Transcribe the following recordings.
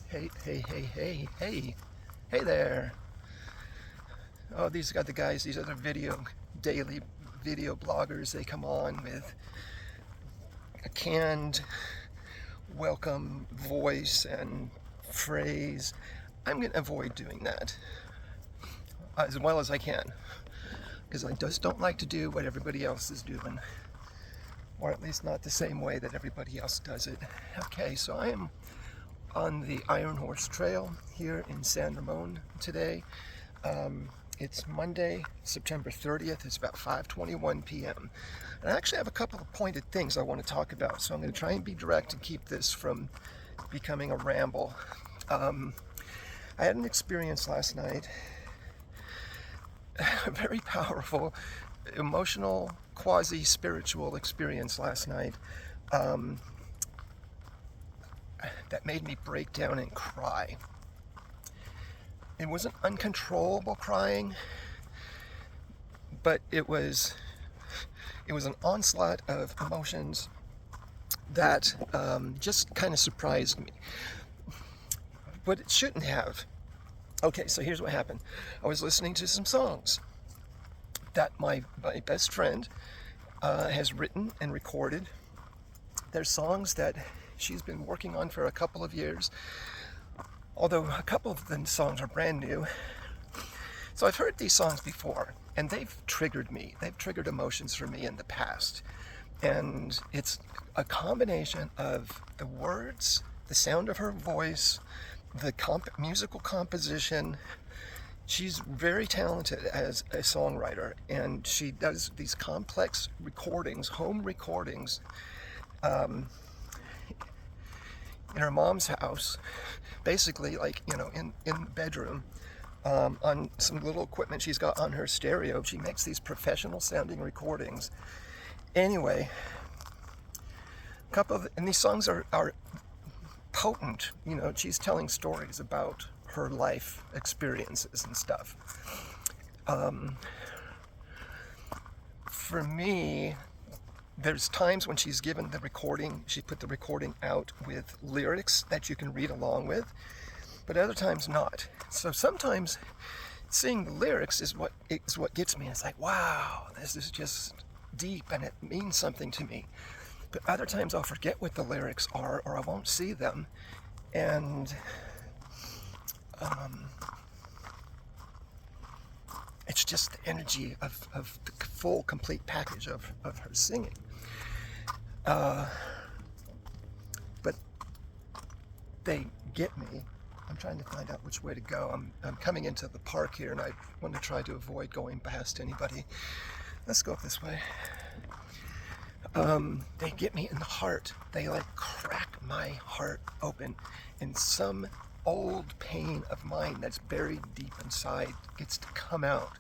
Hey there. Oh, these are the guys, these are the daily video bloggers. They come on with a canned welcome voice and phrase. I'm going to avoid doing that as well as I can, because I just don't like to do what everybody else is doing, or at least not the same way that everybody else does it. Okay, so I am on the Iron Horse Trail here in San Ramon today. It's Monday, September 30th. It's about 5:21 p.m. And I actually have a couple of pointed things I want to talk about, so I'm going to try and be direct and keep this from becoming a ramble. I had an experience last night, a very powerful, emotional, quasi-spiritual experience last night that made me break down and cry. It wasn't uncontrollable crying, but it was an onslaught of emotions that just kind of surprised me. But it shouldn't have. Okay, so here's what happened. I was listening to some songs that my best friend has written and recorded. They're songs that she's been working on for a couple of years, although a couple of the songs are brand new. So I've heard these songs before, and they've triggered me. They've triggered emotions for me in the past. And it's a combination of the words, the sound of her voice, the musical composition. She's very talented as a songwriter, and she does these complex recordings, home recordings, in her mom's house, basically like, in the bedroom, on some little equipment she's got on her stereo. She makes these professional sounding recordings. Anyway, and these songs are potent. She's telling stories about her life experiences and stuff. For me, there's times when she's given the recording, she put the recording out with lyrics that you can read along with, but other times not. So sometimes seeing the lyrics is what gets me. It's like, wow, this is just deep and it means something to me. But other times I'll forget what the lyrics are, or I won't see them, and it's just the energy of the full, complete package of her singing. But they get me. I'm trying to find out which way to go. I'm coming into the park here, and I want to try to avoid going past anybody. Let's go up this way. They get me in the heart. They like crack my heart open, and some old pain of mine that's buried deep inside gets to come out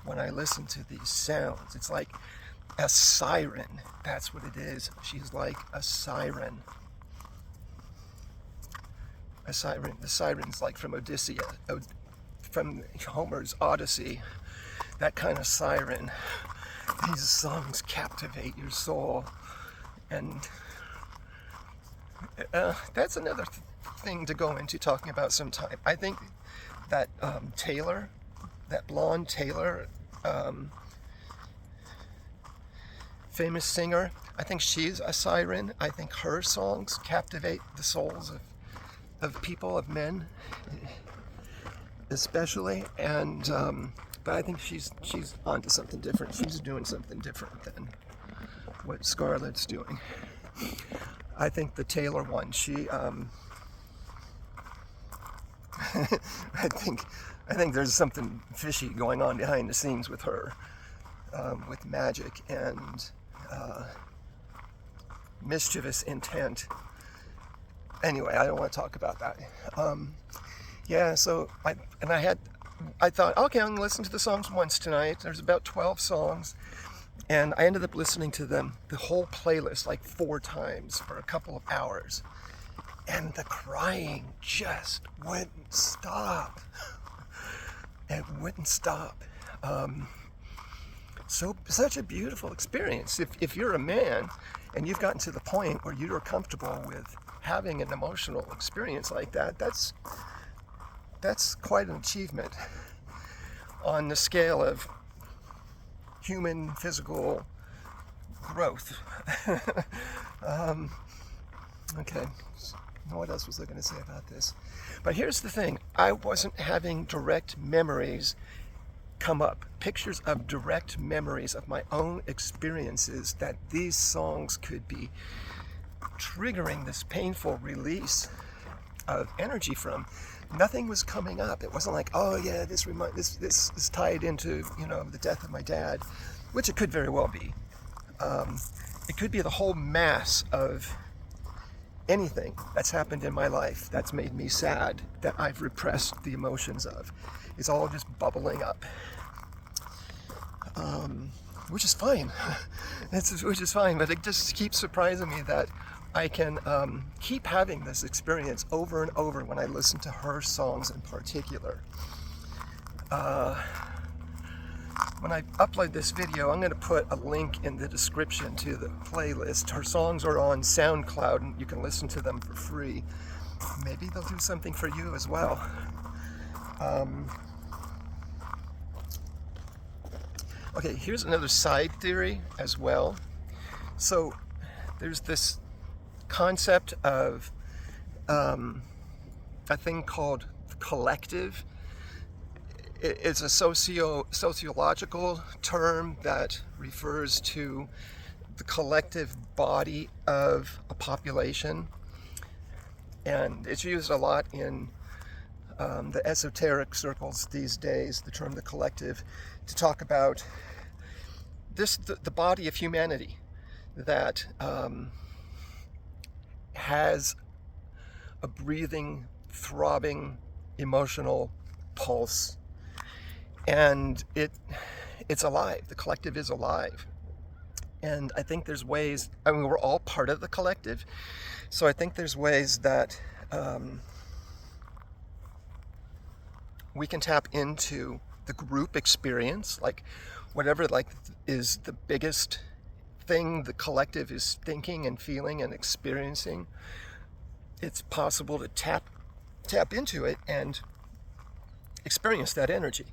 when I listen to these sounds. It's like a siren. That's what it is. She's like a siren. A siren. The siren's like from from Homer's Odyssey. That kind of siren. These songs captivate your soul, and that's another thing to go into talking about sometime. I think that Taylor, that blonde Taylor, famous singer, I think she's a siren. I think her songs captivate the souls of people, of men especially, and but I think she's onto something different. She's doing something different than what Scarlett's doing. I think the Taylor one, she I think there's something fishy going on behind the scenes with her, with magic and mischievous intent. Anyway, I don't want to talk about that. Yeah, so I thought, okay, I'm going to listen to the songs once tonight. There's about 12 songs, and I ended up listening to them, the whole playlist, like 4 times for a couple of hours. And the crying just wouldn't stop. It wouldn't stop. Such a beautiful experience. If you're a man and you've gotten to the point where you're comfortable with having an emotional experience like that, that's quite an achievement on the scale of human physical growth. Okay, what else was I going to say about this? But here's the thing, I wasn't having direct memories come up, pictures of direct memories of my own experiences that these songs could be triggering this painful release of energy from. Nothing was coming up. It wasn't like, oh yeah, this is tied into, you know, the death of my dad, which it could very well be. It could be the whole mass of anything that's happened in my life that's made me sad, that I've repressed the emotions of. It's all just bubbling up, which is fine. Which is fine, but it just keeps surprising me that I can keep having this experience over and over when I listen to her songs in particular. When I upload this video, I'm going to put a link in the description to the playlist. Her songs are on SoundCloud and you can listen to them for free. Maybe they'll do something for you as well. Okay, here's another side theory as well. So there's this concept of a thing called collective. It's a sociological term that refers to the collective body of a population, and it's used a lot in the esoteric circles these days, the term the collective, to talk about the body of humanity that has a breathing, throbbing, emotional pulse. And it's alive. The collective is alive. And I think there's ways, I mean, we're all part of the collective. So I think there's ways that we can tap into the group experience, like whatever is the biggest thing the collective is thinking and feeling and experiencing. It's possible to tap into it and experience that energy.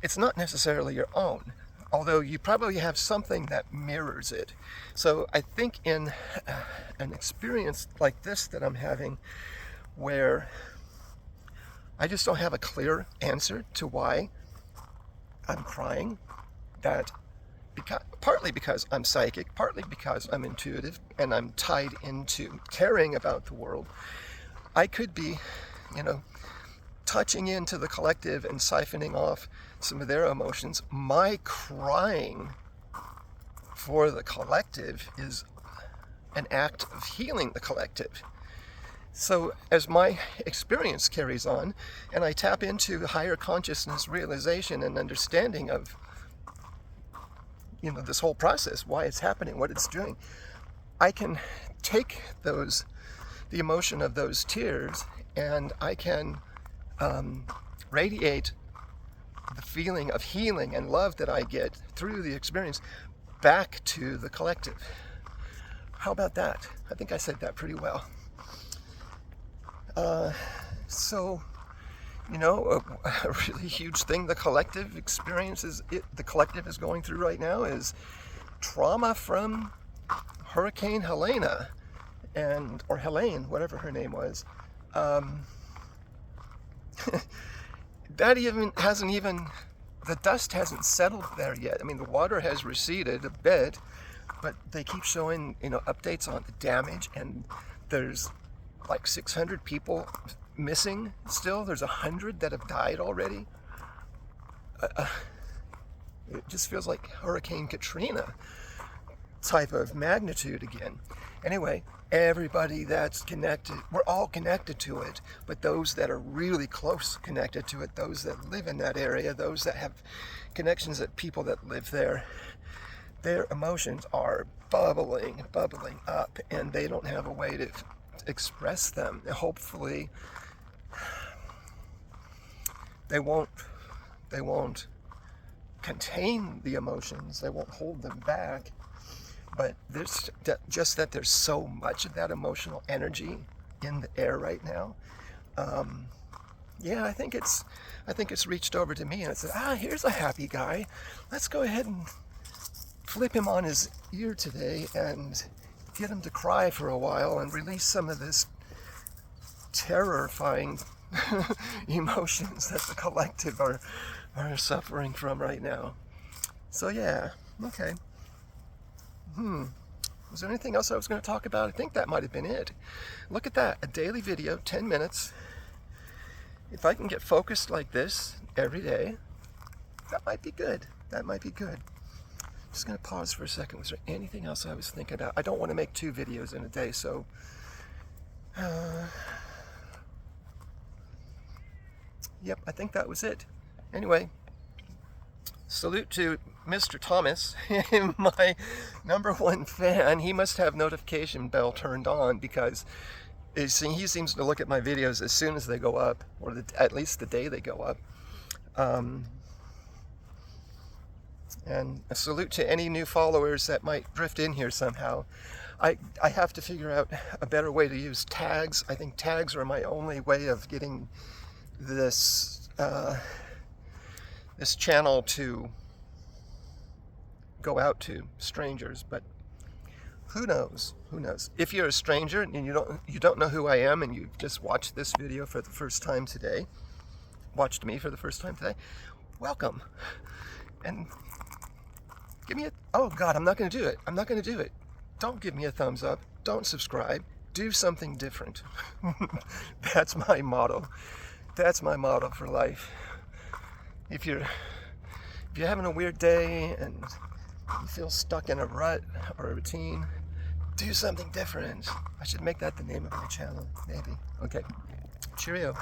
It's not necessarily your own, although you probably have something that mirrors it. So I think in an experience like this that I'm having, where I just don't have a clear answer to why I'm crying, partly because I'm psychic, partly because I'm intuitive, and I'm tied into caring about the world, I could be, touching into the collective and siphoning off some of their emotions. My crying for the collective is an act of healing the collective. So as my experience carries on and I tap into higher consciousness realization and understanding of this whole process, why it's happening, what it's doing, I can take the emotion of those tears, and I can radiate the feeling of healing and love that I get through the experience back to the collective. How about that? I think I said that pretty well. So, a really huge thing the collective experiences, the collective is going through right now, is trauma from Hurricane Helena, or Helene, whatever her name was. That the dust hasn't settled there yet. I mean, the water has receded a bit, but they keep showing, updates on the damage, and there's like 600 people missing still. There's 100 that have died already. It just feels like Hurricane Katrina type of magnitude again. Anyway, everybody that's connected, we're all connected to it, but those that are really close connected to it, those that live in that area, those that have connections that people that live there, their emotions are bubbling up, and they don't have a way to express them. Hopefully they won't contain the emotions, they won't hold them back, but there's just that there's so much of that emotional energy in the air right now. Yeah, I think it's reached over to me and it said, here's a happy guy. Let's go ahead and flip him on his ear today and get him to cry for a while and release some of this terrifying emotions that the collective are suffering from right now. So yeah, okay. Was there anything else I was going to talk about? I think that might have been it. Look at that, a daily video, 10 minutes. If I can get focused like this every day, that might be good. That might be good. Just going to pause for a second. Was there anything else I was thinking about? I don't want to make 2 videos in a day, so yep, I think that was it. Anyway, salute to Mr. Thomas, my #1 fan. He must have notification bell turned on because he seems to look at my videos as soon as they go up, or at least the day they go up. And a salute to any new followers that might drift in here somehow. I have to figure out a better way to use tags. I think tags are my only way of getting this this channel to go out to strangers, but who knows? Who knows? If you're a stranger and you don't know who I am and you've just watched this video for the first time today, watched me for the first time today, welcome. And give me oh God, I'm not going to do it. I'm not going to do it. Don't give me a thumbs up. Don't subscribe. Do something different. That's my motto. That's my motto for life. If you're having a weird day and you feel stuck in a rut or a routine, do something different. I should make that the name of my channel, maybe. Okay. Cheerio.